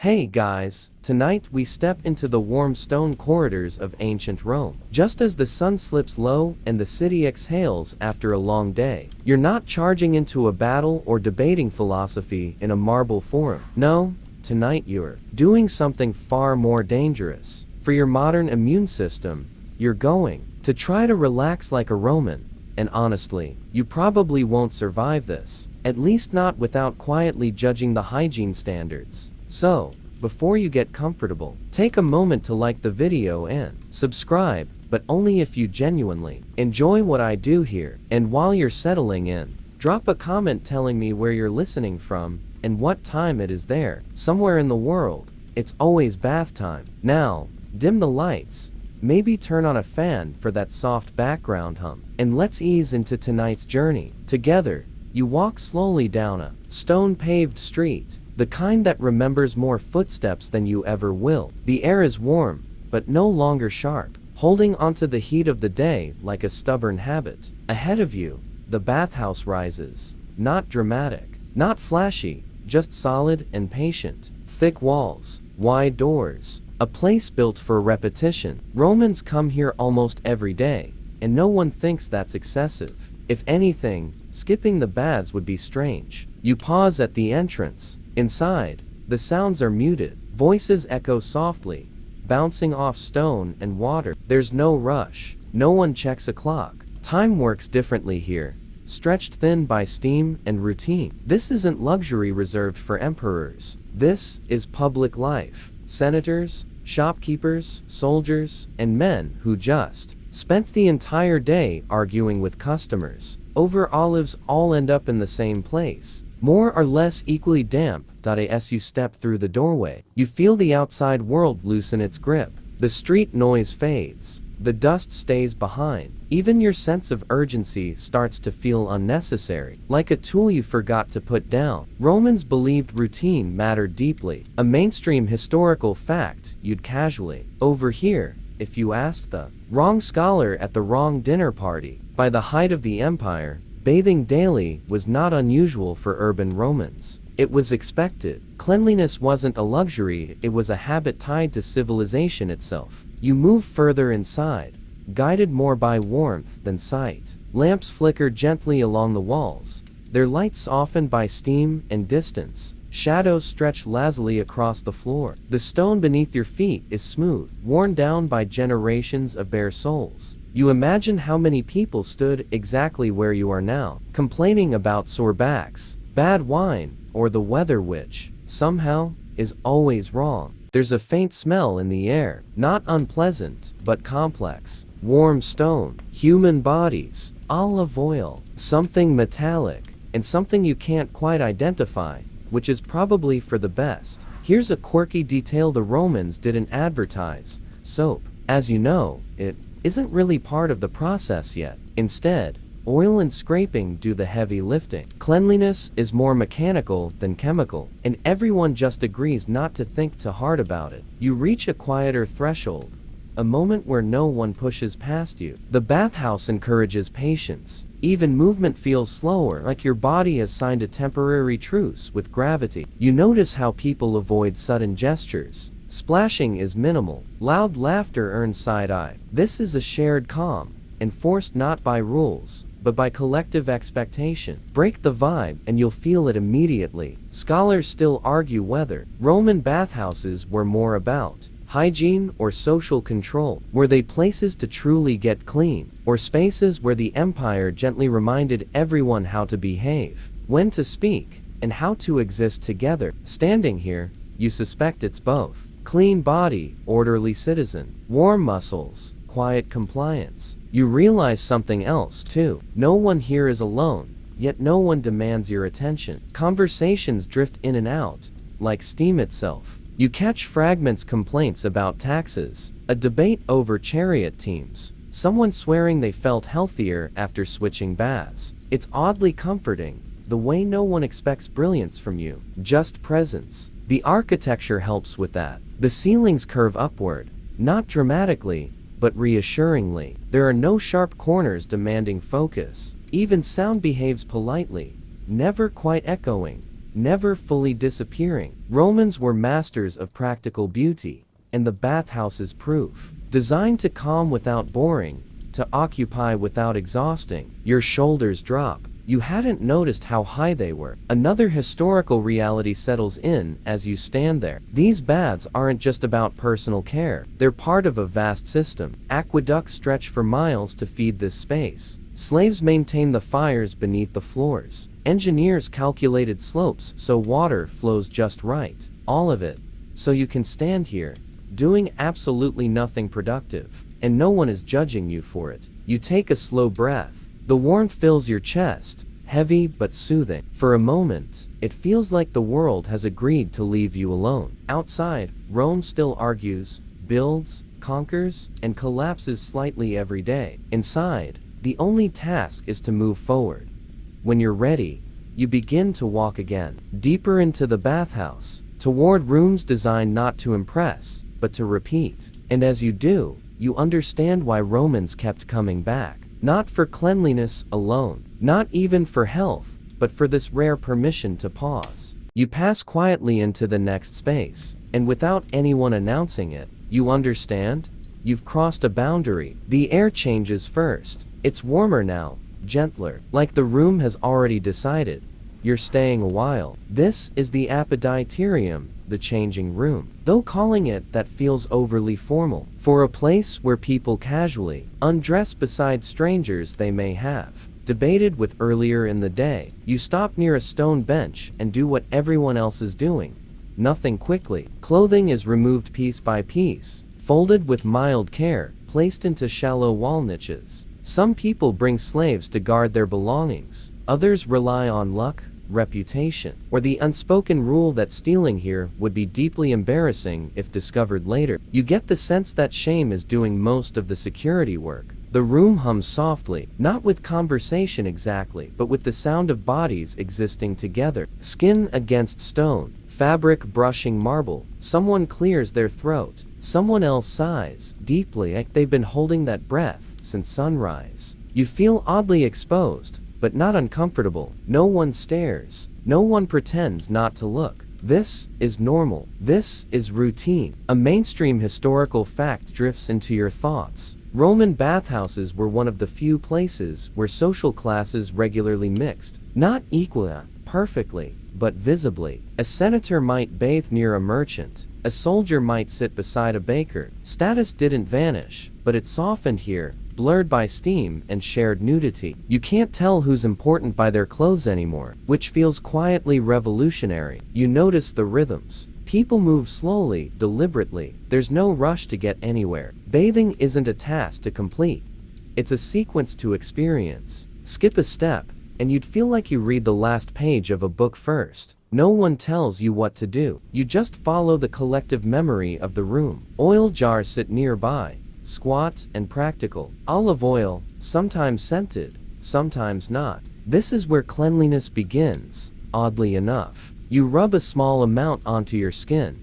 Hey guys, tonight we step into the warm stone corridors of ancient Rome. Just as the sun slips low and the city exhales after a long day, you're not charging into a battle or debating philosophy in a marble forum. No, tonight you're doing something far more dangerous. For your modern immune system, you're going to try to relax like a Roman. And honestly, you probably won't survive this. At least not without quietly judging the hygiene standards. So, before you get comfortable, take a moment to like the video and subscribe, but only if you genuinely enjoy what I do here. And while you're settling in, drop a comment telling me where you're listening from and what time it is there. Somewhere in the world, it's always bath time. Now, dim the lights, maybe turn on a fan for that soft background hum, and let's ease into tonight's journey. Together, you walk slowly down a stone-paved street. The kind that remembers more footsteps than you ever will. The air is warm, but no longer sharp, holding onto the heat of the day like a stubborn habit. Ahead of you, the bathhouse rises. Not dramatic, not flashy, just solid and patient. Thick walls, wide doors, a place built for repetition. Romans come here almost every day, and no one thinks that's excessive. If anything, skipping the baths would be strange. You pause at the entrance. Inside, the sounds are muted. Voices echo softly, bouncing off stone and water. There's no rush. No one checks a clock. Time works differently here, stretched thin by steam and routine. This isn't luxury reserved for emperors. This is public life. Senators, shopkeepers, soldiers, and men who just spent the entire day arguing with customers over olives all end up in the same place, more or less equally damp. As you step through the doorway, you feel the outside world loosen its grip. The street noise fades. The dust stays behind. Even your sense of urgency starts to feel unnecessary, like a tool you forgot to put down. Romans believed routine mattered deeply, a mainstream historical fact you'd casually overhear if you asked the wrong scholar at the wrong dinner party. By the height of the empire, bathing daily was not unusual for urban Romans. It was expected. Cleanliness wasn't a luxury, it was a habit tied to civilization itself. You move further inside, guided more by warmth than sight. Lamps flicker gently along the walls, their light softened by steam and distance. Shadows stretch lazily across the floor. The stone beneath your feet is smooth, worn down by generations of bare soles. You imagine how many people stood exactly where you are now, complaining about sore backs, bad wine, or the weather, which, somehow, is always wrong. There's a faint smell in the air, not unpleasant, but complex. Warm stone, human bodies, olive oil, something metallic, and something you can't quite identify, which is probably for the best. Here's a quirky detail the Romans didn't advertise. Soap, as you know, it isn't really part of the process yet. Instead, oil and scraping do the heavy lifting. Cleanliness is more mechanical than chemical, and everyone just agrees not to think too hard about it. You reach a quieter threshold, a moment where no one pushes past you. The bathhouse encourages patience. Even movement feels slower, like your body has signed a temporary truce with gravity. You notice how people avoid sudden gestures. Splashing is minimal. Loud laughter earns side eye. This is a shared calm, enforced not by rules, but by collective expectation. Break the vibe and you'll feel it immediately. Scholars still argue whether Roman bathhouses were more about hygiene or social control. Were they places to truly get clean, or spaces where the empire gently reminded everyone how to behave, when to speak, and how to exist together? Standing here, you suspect it's both. Clean body, orderly citizen. Warm muscles, quiet compliance. You realize something else too. No one here is alone, yet no one demands your attention. Conversations drift in and out, like steam itself. You catch fragments, complaints about taxes, a debate over chariot teams, someone swearing they felt healthier after switching baths. It's oddly comforting, the way no one expects brilliance from you, just presence. The architecture helps with that. The ceilings curve upward, not dramatically, but reassuringly. There are no sharp corners demanding focus. Even sound behaves politely, never quite echoing, never fully disappearing. Romans were masters of practical beauty, and the bathhouse is proof. Designed to calm without boring, to occupy without exhausting, your shoulders drop. You hadn't noticed how high they were. Another historical reality settles in as you stand there. These baths aren't just about personal care. They're part of a vast system. Aqueducts stretch for miles to feed this space. Slaves maintain the fires beneath the floors. Engineers calculated slopes so water flows just right. All of it, so you can stand here, doing absolutely nothing productive. And no one is judging you for it. You take a slow breath. The warmth fills your chest, heavy but soothing. For a moment, it feels like the world has agreed to leave you alone. Outside, Rome still argues, builds, conquers, and collapses slightly every day. Inside, the only task is to move forward. When you're ready, you begin to walk again, deeper into the bathhouse, toward rooms designed not to impress, but to repeat. And as you do, you understand why Romans kept coming back. Not for cleanliness alone, not even for health, but for this rare permission to pause. You pass quietly into the next space, and without anyone announcing it, you understand? You've crossed a boundary. The air changes first. It's warmer now, gentler, like the room has already decided. You're staying a while. This is the apoditerium, the changing room. Though calling it that feels overly formal, for a place where people casually undress beside strangers they may have debated with earlier in the day. You stop near a stone bench and do what everyone else is doing. Nothing quickly. Clothing is removed piece by piece, folded with mild care, placed into shallow wall niches. Some people bring slaves to guard their belongings. Others rely on luck, reputation, or the unspoken rule that stealing here would be deeply embarrassing if discovered later. You get the sense that shame is doing most of the security work. The room hums softly, not with conversation exactly, but with the sound of bodies existing together. Skin against stone, fabric brushing marble. Someone clears their throat. Someone else sighs, deeply, like they've been holding that breath since sunrise. You feel oddly exposed, but not uncomfortable. No one stares. No one pretends not to look. This is normal. This is routine. A mainstream historical fact drifts into your thoughts. Roman bathhouses were one of the few places where social classes regularly mixed. Not equally, perfectly, but visibly. A senator might bathe near a merchant. A soldier might sit beside a baker. Status didn't vanish, but it softened here, blurred by steam and shared nudity. You can't tell who's important by their clothes anymore, which feels quietly revolutionary. You notice the rhythms. People move slowly, deliberately. There's no rush to get anywhere. Bathing isn't a task to complete. It's a sequence to experience. Skip a step, and you'd feel like you read the last page of a book first. No one tells you what to do. You just follow the collective memory of the room. Oil jars sit nearby, squat and practical. Olive oil, sometimes scented, sometimes not. This is where cleanliness begins, oddly enough. You rub a small amount onto your skin,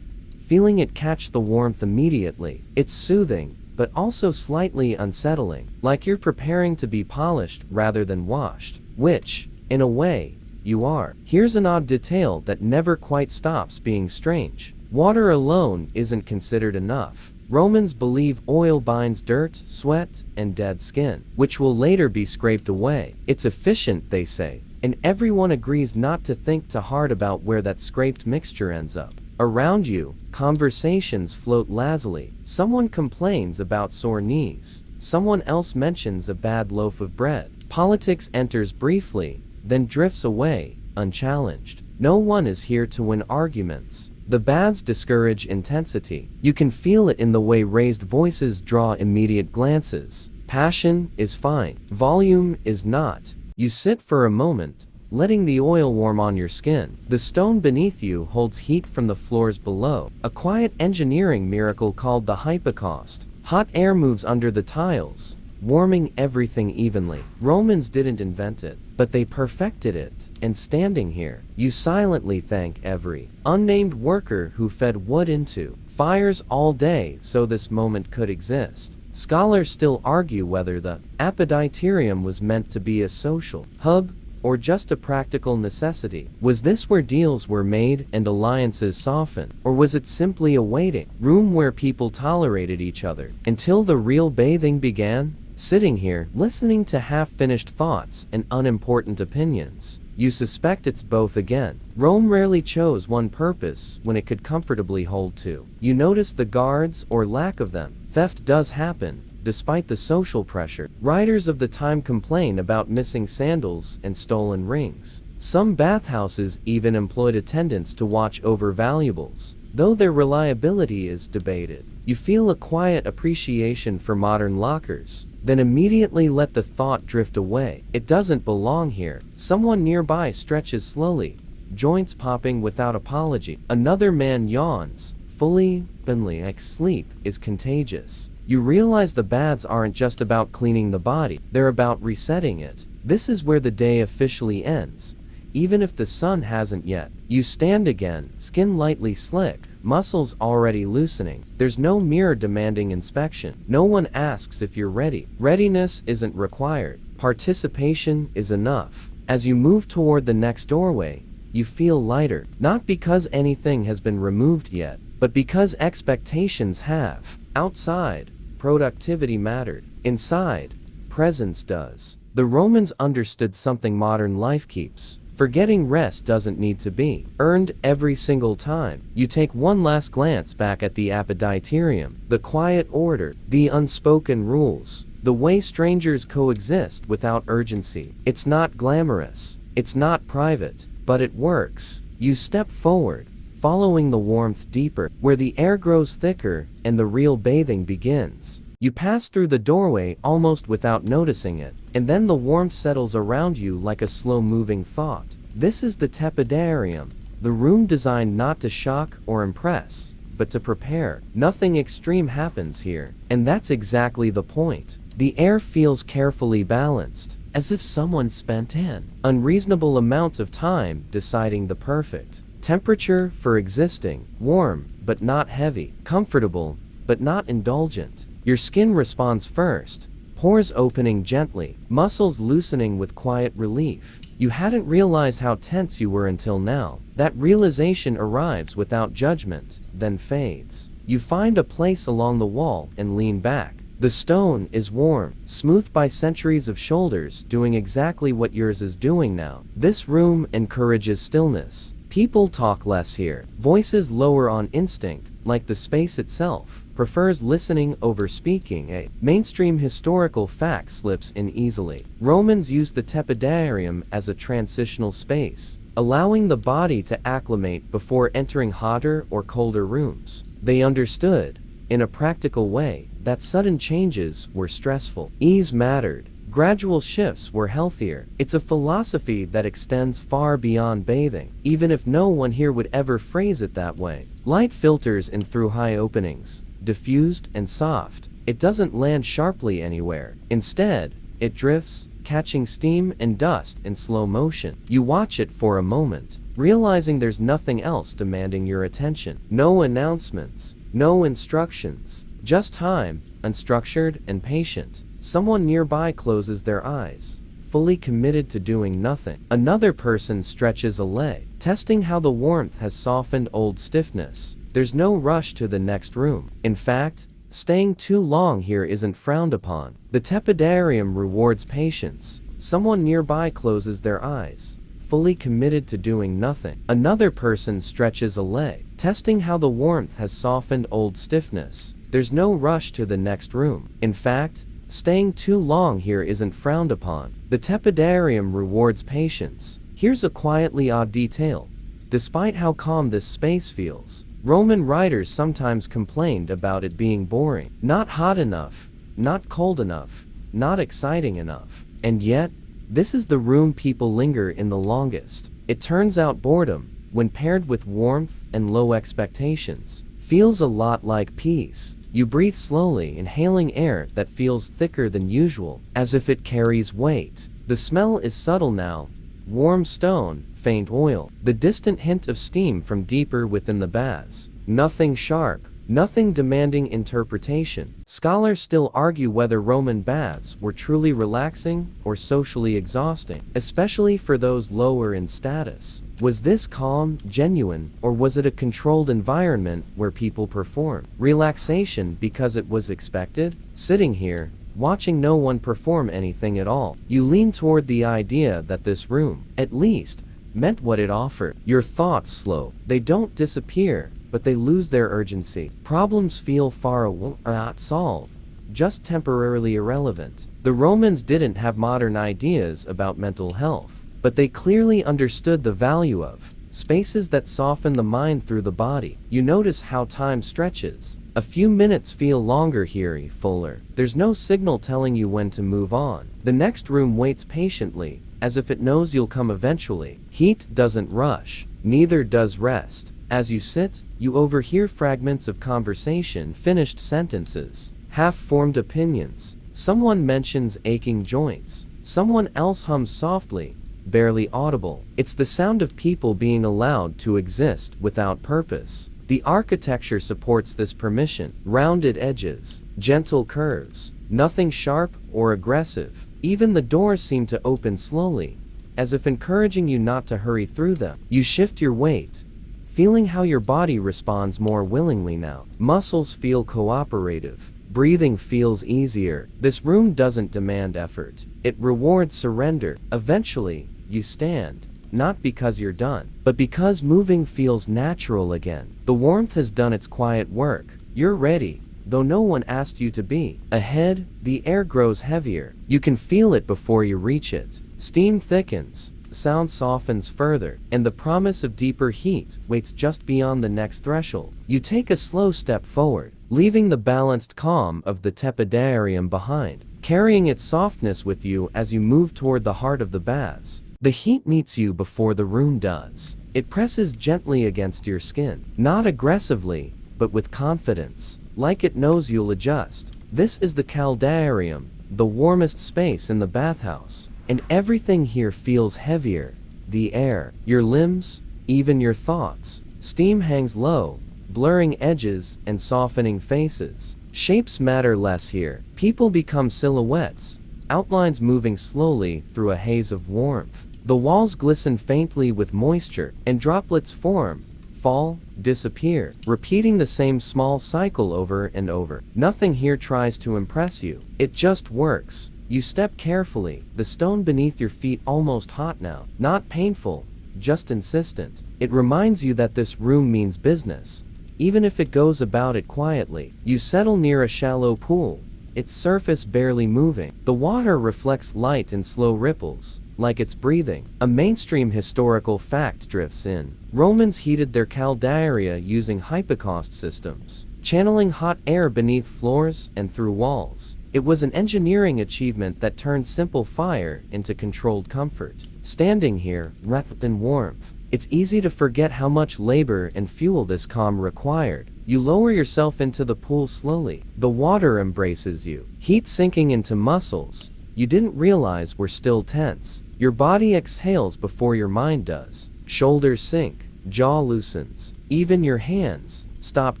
feeling it catch the warmth immediately. It's soothing, but also slightly unsettling, like you're preparing to be polished rather than washed, which, in a way, you are. Here's an odd detail that never quite stops being strange. Water alone isn't considered enough. Romans believe oil binds dirt, sweat, and dead skin, which will later be scraped away. It's efficient, they say, and everyone agrees not to think too hard about where that scraped mixture ends up. Around you, conversations float lazily. Someone complains about sore knees. Someone else mentions a bad loaf of bread. Politics enters briefly, then drifts away, unchallenged. No one is here to win arguments. The baths discourage intensity. You can feel it in the way raised voices draw immediate glances. Passion is fine. Volume is not. You sit for a moment, letting the oil warm on your skin. The stone beneath you holds heat from the floors below. A quiet engineering miracle called the hypocaust. Hot air moves under the tiles, warming everything evenly. Romans didn't invent it, but they perfected it. And standing here, you silently thank every unnamed worker who fed wood into fires all day so this moment could exist. Scholars still argue whether the apoditerium was meant to be a social hub or just a practical necessity? Was this where deals were made and alliances softened? Or was it simply a waiting room where people tolerated each other until the real bathing began? Sitting here, listening to half-finished thoughts and unimportant opinions, you suspect it's both again. Rome rarely chose one purpose when it could comfortably hold two. You notice the guards, or lack of them. Theft does happen, despite the social pressure. Riders of the time complain about missing sandals and stolen rings. Some bathhouses even employed attendants to watch over valuables, though their reliability is debated. You feel a quiet appreciation for modern lockers, then immediately let the thought drift away. It doesn't belong here. Someone nearby stretches slowly, joints popping without apology. Another man yawns, fully like sleep is contagious. You realize the baths aren't just about cleaning the body, they're about resetting it. This is where the day officially ends, even if the sun hasn't yet. You stand again, skin lightly slick, muscles already loosening. There's no mirror demanding inspection. No one asks if you're ready. Readiness isn't required. Participation is enough. As you move toward the next doorway, you feel lighter, not because anything has been removed yet, but because expectations have. Outside, productivity mattered. Inside, presence does. The Romans understood something modern life keeps. Forgetting rest doesn't need to be earned every single time. You take one last glance back at the Apoditerium, the quiet order, the unspoken rules, the way strangers coexist without urgency. It's not glamorous, it's not private, but it works. You step forward, following the warmth deeper, where the air grows thicker and the real bathing begins. You pass through the doorway almost without noticing it, and then the warmth settles around you like a slow-moving thought. This is the tepidarium, the room designed not to shock or impress, but to prepare. Nothing extreme happens here, and that's exactly the point. The air feels carefully balanced, as if someone spent an unreasonable amount of time deciding the perfect temperature for existing. Warm, but not heavy. Comfortable, but not indulgent. Your skin responds first, pores opening gently, muscles loosening with quiet relief. You hadn't realized how tense you were until now. That realization arrives without judgment, then fades. You find a place along the wall and lean back. The stone is warm, smoothed by centuries of shoulders doing exactly what yours is doing now. This room encourages stillness. People talk less here. Voices lower on instinct, like the space itself prefers listening over speaking. A mainstream historical fact slips in easily. Romans used the tepidarium as a transitional space, allowing the body to acclimate before entering hotter or colder rooms. They understood, in a practical way, that sudden changes were stressful. Ease mattered. Gradual shifts were healthier. It's a philosophy that extends far beyond bathing, even if no one here would ever phrase it that way. Light filters in through high openings, diffused and soft. It doesn't land sharply anywhere. Instead, it drifts, catching steam and dust in slow motion. You watch it for a moment, realizing there's nothing else demanding your attention. No announcements, no instructions, just time, unstructured and patient. Someone nearby closes their eyes, fully committed to doing nothing. Another person stretches a leg, testing how the warmth has softened old stiffness. There's no rush to the next room. In fact, staying too long here isn't frowned upon. The tepidarium rewards patience. Someone nearby closes their eyes, fully committed to doing nothing. Another person stretches a leg, testing how the warmth has softened old stiffness. There's no rush to the next room. In fact, staying too long here isn't frowned upon. The tepidarium rewards patience. Here's a quietly odd detail. Despite how calm this space feels, Roman writers sometimes complained about it being boring. Not hot enough, not cold enough, not exciting enough. And yet, this is the room people linger in the longest. It turns out boredom, when paired with warmth and low expectations, feels a lot like peace. You breathe slowly, inhaling air that feels thicker than usual, as if it carries weight. The smell is subtle now. Warm stone, faint oil, the distant hint of steam from deeper within the baths. Nothing sharp, nothing demanding interpretation. Scholars still argue whether Roman baths were truly relaxing or socially exhausting, especially for those lower in status. Was this calm, genuine, or was it a controlled environment where people performed relaxation because it was expected? Sitting here, watching no one perform anything at all, you lean toward the idea that this room, at least, meant what it offered. Your thoughts slow. They don't disappear, but they lose their urgency. Problems feel far away, not solved, just temporarily irrelevant. The Romans didn't have modern ideas about mental health, but they clearly understood the value of spaces that soften the mind through the body. You notice how time stretches. A few minutes feel longer here, fuller. There's no signal telling you when to move on. The next room waits patiently, as if it knows you'll come eventually. Heat doesn't rush, neither does rest. As you sit, you overhear fragments of conversation, finished sentences, half-formed opinions. Someone mentions aching joints. Someone else hums softly, barely audible. It's the sound of people being allowed to exist without purpose. The architecture supports this permission. Rounded edges, gentle curves, nothing sharp or aggressive. Even the doors seem to open slowly, as if encouraging you not to hurry through them. You shift your weight, feeling how your body responds more willingly now. Muscles feel cooperative. Breathing feels easier. This room doesn't demand effort. It rewards surrender. Eventually, you stand, not because you're done, but because moving feels natural again. The warmth has done its quiet work. You're ready, though no one asked you to be. Ahead, the air grows heavier. You can feel it before you reach it. Steam thickens, sound softens further, and the promise of deeper heat waits just beyond the next threshold. You take a slow step forward, leaving the balanced calm of the tepidarium behind, carrying its softness with you as you move toward the heart of the baths. The heat meets you before the room does. It presses gently against your skin, not aggressively, but with confidence, like it knows you'll adjust. This is the caldarium, the warmest space in the bathhouse, and everything here feels heavier. The air, your limbs, even your thoughts. Steam hangs low, blurring edges and softening faces. Shapes matter less here. People become silhouettes, outlines moving slowly through a haze of warmth. The walls glisten faintly with moisture, and droplets form, fall, disappear, repeating the same small cycle over and over. Nothing here tries to impress you. It just works. You step carefully, the stone beneath your feet almost hot now. Not painful, just insistent. It reminds you that this room means business, even if it goes about it quietly. You settle near a shallow pool, its surface barely moving. The water reflects light in slow ripples, like it's breathing. A mainstream historical fact drifts in. Romans heated their caldaria using hypocaust systems, channeling hot air beneath floors and through walls. It was an engineering achievement that turned simple fire into controlled comfort. Standing here, wrapped in warmth, it's easy to forget how much labor and fuel this calm required. You lower yourself into the pool slowly. The water embraces you, heat sinking into muscles you didn't realize were still tense. Your body exhales before your mind does. Shoulders sink, jaw loosens. Even your hands stop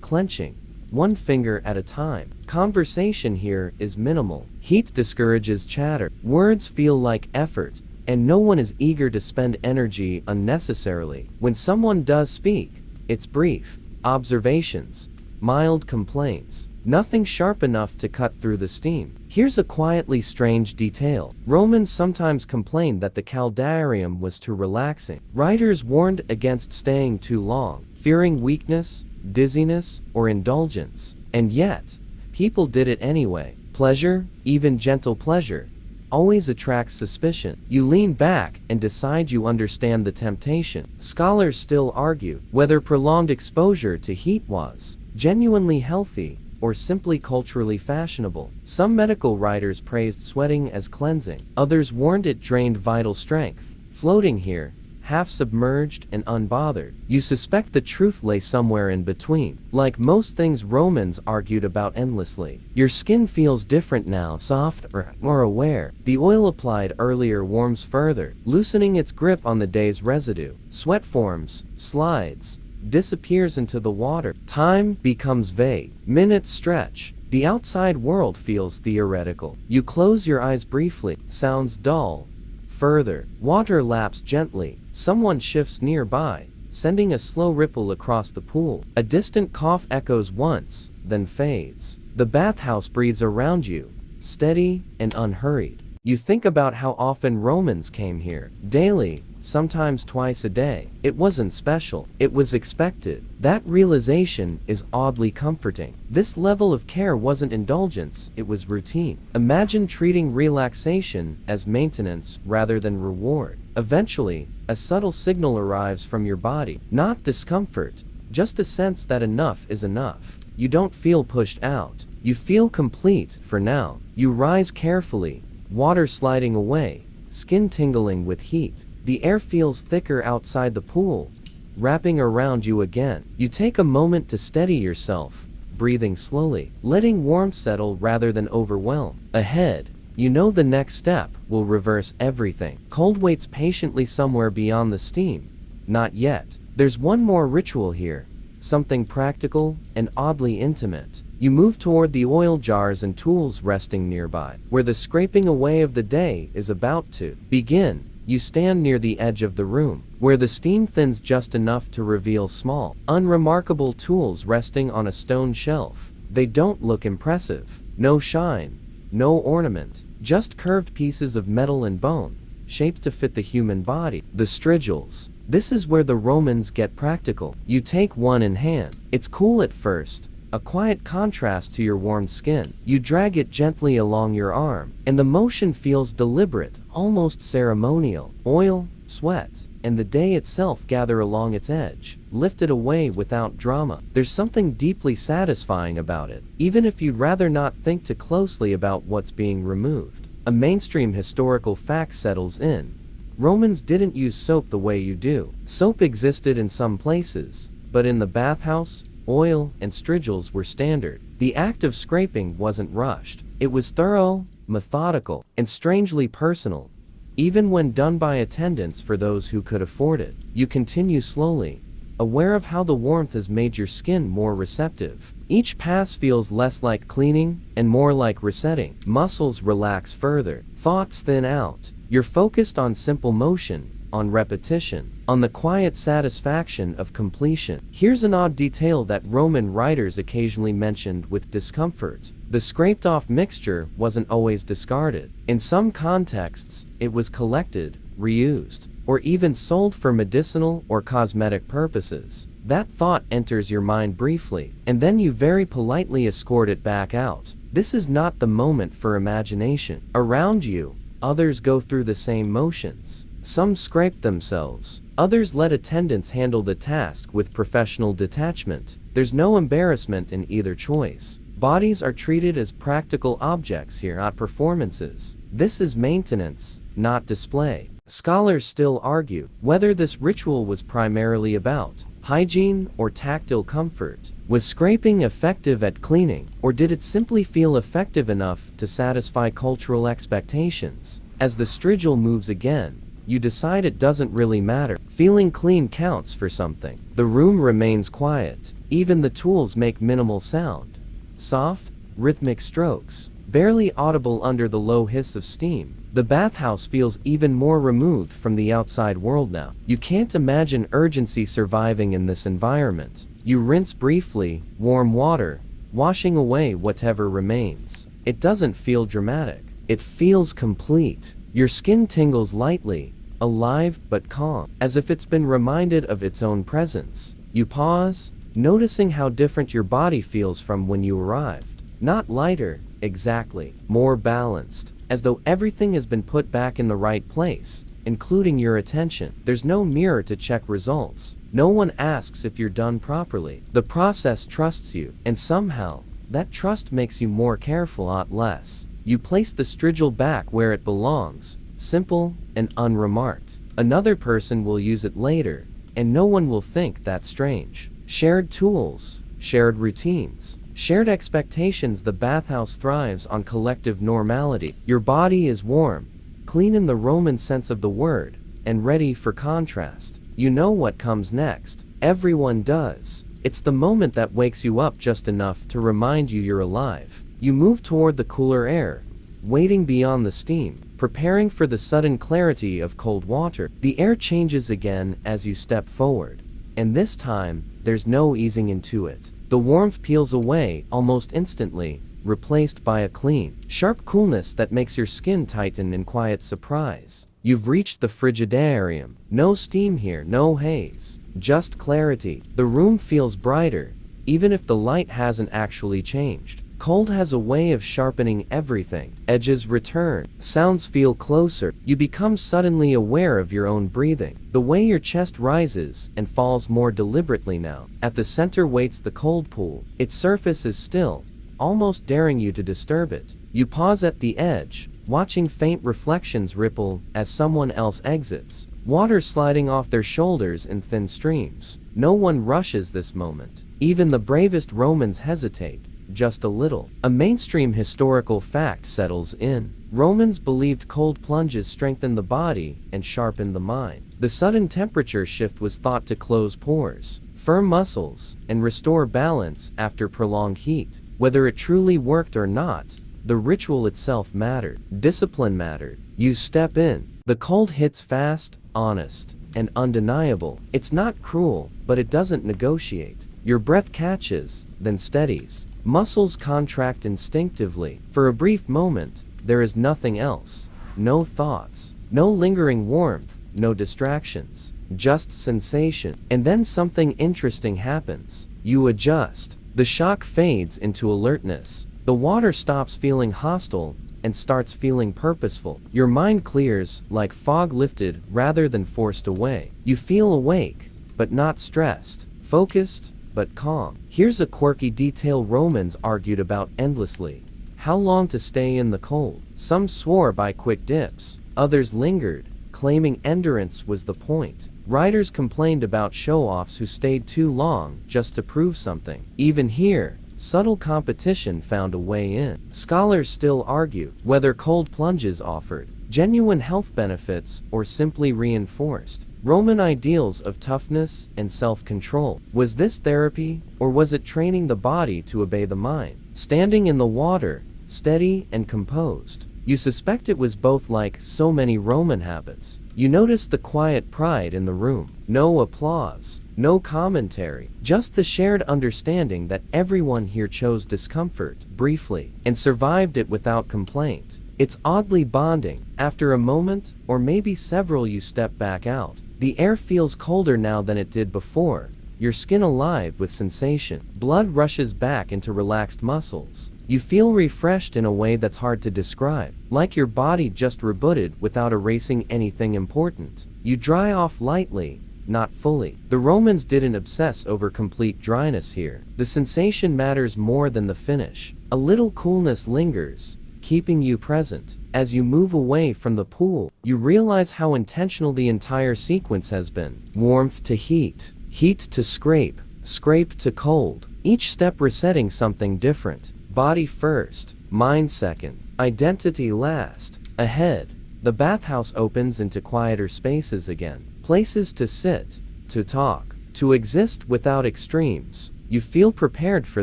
clenching, one finger at a time. Conversation here is minimal. Heat discourages chatter. Words feel like effort, and no one is eager to spend energy unnecessarily. When someone does speak, it's brief. Observations, mild complaints, nothing sharp enough to cut through the steam. Here's a quietly strange detail. Romans sometimes complained that the caldarium was too relaxing. Writers warned against staying too long, fearing weakness, dizziness, or indulgence. And yet, people did it anyway. Pleasure, even gentle pleasure, always attracts suspicion. You lean back and decide you understand the temptation. Scholars still argue whether prolonged exposure to heat was genuinely healthy or simply culturally fashionable. Some medical writers praised sweating as cleansing. Others warned it drained vital strength. Floating here, half submerged and unbothered, you suspect the truth lay somewhere in between. Like most things Romans argued about endlessly. Your skin feels different now, softer, more aware. The oil applied earlier warms further, loosening its grip on the day's residue. Sweat forms, slides, disappears into the water. Time becomes vague. Minutes stretch. The outside world feels theoretical. You close your eyes briefly. Sounds dull. Further. Water laps gently. Someone shifts nearby, sending a slow ripple across the pool. A distant cough echoes once, then fades. The bathhouse breathes around you, steady and unhurried. You think about how often Romans came here. Daily, sometimes twice a day. It wasn't special. It was expected. That realization is oddly comforting. This level of care wasn't indulgence, it was routine. Imagine treating relaxation as maintenance rather than reward. Eventually, a subtle signal arrives from your body. Not discomfort, just a sense that enough is enough. You don't feel pushed out. You feel complete for now. You rise carefully. Water sliding away, skin tingling with heat. The air feels thicker outside the pool, wrapping around you again. You take a moment to steady yourself, breathing slowly, letting warmth settle rather than overwhelm. Ahead, you know the next step will reverse everything. Cold waits patiently somewhere beyond the steam. Not yet. There's one more ritual here, something practical and oddly intimate. You move toward the oil jars and tools resting nearby, where the scraping away of the day is about to begin. You stand near the edge of the room, where the steam thins just enough to reveal small, unremarkable tools resting on a stone shelf. They don't look impressive. No shine, no ornament, just curved pieces of metal and bone, shaped to fit the human body. The strigils. This is where the Romans get practical. You take one in hand. It's cool at first, a quiet contrast to your warm skin. You drag it gently along your arm, and the motion feels deliberate, almost ceremonial. Oil, sweat, and the day itself gather along its edge, lifted away without drama. There's something deeply satisfying about it, even if you'd rather not think too closely about what's being removed. A mainstream historical fact settles in. Romans didn't use soap the way you do. Soap existed in some places, but in the bathhouse, oil and strigils were standard. The act of scraping wasn't rushed. It was thorough, methodical, and strangely personal, even when done by attendants for those who could afford it. You continue slowly, aware of how the warmth has made your skin more receptive. Each pass feels less like cleaning and more like resetting. Muscles relax further. Thoughts thin out. You're focused on simple motion, on repetition, on the quiet satisfaction of completion. Here's an odd detail that Roman writers occasionally mentioned with discomfort. The scraped-off mixture wasn't always discarded. In some contexts, it was collected, reused, or even sold for medicinal or cosmetic purposes. That thought enters your mind briefly, and then you very politely escort it back out. This is not the moment for imagination. Around you, others go through the same motions. Some scrape themselves. Others let attendants handle the task with professional detachment. There's no embarrassment in either choice. Bodies are treated as practical objects here, not performances. This is maintenance, not display. Scholars still argue whether this ritual was primarily about hygiene or tactile comfort. Was scraping effective at cleaning, or did it simply feel effective enough to satisfy cultural expectations? As the strigil moves again, you decide it doesn't really matter. Feeling clean counts for something. The room remains quiet. Even the tools make minimal sound. Soft, rhythmic strokes, barely audible under the low hiss of steam. The bathhouse feels even more removed from the outside world now. You can't imagine urgency surviving in this environment. You rinse briefly, warm water, washing away whatever remains. It doesn't feel dramatic. It feels complete. Your skin tingles lightly, alive but calm, as if it's been reminded of its own presence. You pause, noticing how different your body feels from when you arrived. Not lighter, exactly, more balanced, as though everything has been put back in the right place, including your attention. There's no mirror to check results. No one asks if you're done properly. The process trusts you, and somehow, that trust makes you more careful, not less. You place the strigil back where it belongs, simple and unremarked. Another person will use it later, and no one will think that's strange. Shared tools, shared routines, shared expectations. The bathhouse thrives on collective normality. Your body is warm, clean in the Roman sense of the word, and ready for contrast. You know what comes next. Everyone does. It's the moment that wakes you up just enough to remind you you're alive. You move toward the cooler air, waiting beyond the steam, preparing for the sudden clarity of cold water. The air changes again as you step forward. And this time, there's no easing into it. The warmth peels away almost instantly, replaced by a clean, sharp coolness that makes your skin tighten in quiet surprise. You've reached the frigidarium. No steam here, no haze. Just clarity. The room feels brighter, even if the light hasn't actually changed. Cold has a way of sharpening everything. Edges return. Sounds feel closer. You become suddenly aware of your own breathing. The way your chest rises and falls more deliberately now. At the center waits the cold pool. Its surface is still, almost daring you to disturb it. You pause at the edge, watching faint reflections ripple as someone else exits. Water sliding off their shoulders in thin streams. No one rushes this moment. Even the bravest Romans hesitate, just a little. A mainstream historical fact settles in. Romans believed cold plunges strengthen the body and sharpen the mind. The sudden temperature shift was thought to close pores, firm muscles, and restore balance after prolonged heat. Whether it truly worked or not, the ritual itself mattered. Discipline mattered. You step in. The cold hits fast, honest, and undeniable. It's not cruel, but it doesn't negotiate. Your breath catches, then steadies. Muscles contract instinctively. For a brief moment, there is nothing else. No thoughts. No lingering warmth. No distractions. Just sensation. And then something interesting happens. You adjust. The shock fades into alertness. The water stops feeling hostile and starts feeling purposeful. Your mind clears, like fog lifted rather than forced away. You feel awake, but not stressed. Focused, but calm. Here's a quirky detail Romans argued about endlessly. How long to stay in the cold? Some swore by quick dips. Others lingered, claiming endurance was the point. Writers complained about show-offs who stayed too long just to prove something. Even here, subtle competition found a way in. Scholars still argue whether cold plunges offered genuine health benefits or simply reinforced Roman ideals of toughness and self-control. Was this therapy, or was it training the body to obey the mind? Standing in the water, steady and composed, you suspect it was both, like so many Roman habits. You notice the quiet pride in the room. No applause, no commentary, just the shared understanding that everyone here chose discomfort, briefly, and survived it without complaint. It's oddly bonding. After a moment, or maybe several, you step back out. The air feels colder now than it did before, your skin alive with sensation. Blood rushes back into relaxed muscles. You feel refreshed in a way that's hard to describe, like your body just rebooted without erasing anything important. You dry off lightly, not fully. The Romans didn't obsess over complete dryness here. The sensation matters more than the finish. A little coolness lingers, keeping you present. As you move away from the pool, you realize how intentional the entire sequence has been. Warmth to heat, heat to scrape, scrape to cold. Each step resetting something different. Body first, mind second, identity last. Ahead, the bathhouse opens into quieter spaces again. Places to sit, to talk, to exist without extremes. You feel prepared for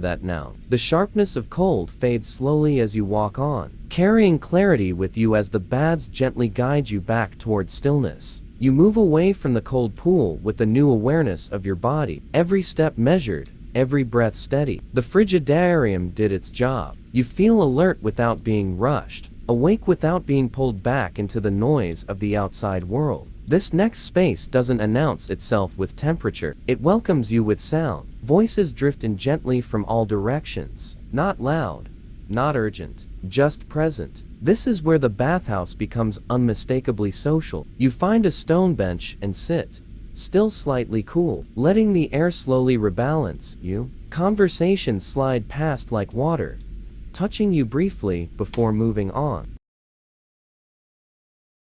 that now. The sharpness of cold fades slowly as you walk on, carrying clarity with you as the baths gently guide you back toward stillness. You move away from the cold pool with a new awareness of your body, every step measured, every breath steady. The frigidarium did its job. You feel alert without being rushed, awake without being pulled back into the noise of the outside world. This next space doesn't announce itself with temperature. It welcomes you with sound. Voices drift in gently from all directions. Not loud, not urgent, just present. This is where the bathhouse becomes unmistakably social. You find a stone bench and sit, still slightly cool, letting the air slowly rebalance you. Conversations slide past like water, touching you briefly before moving on.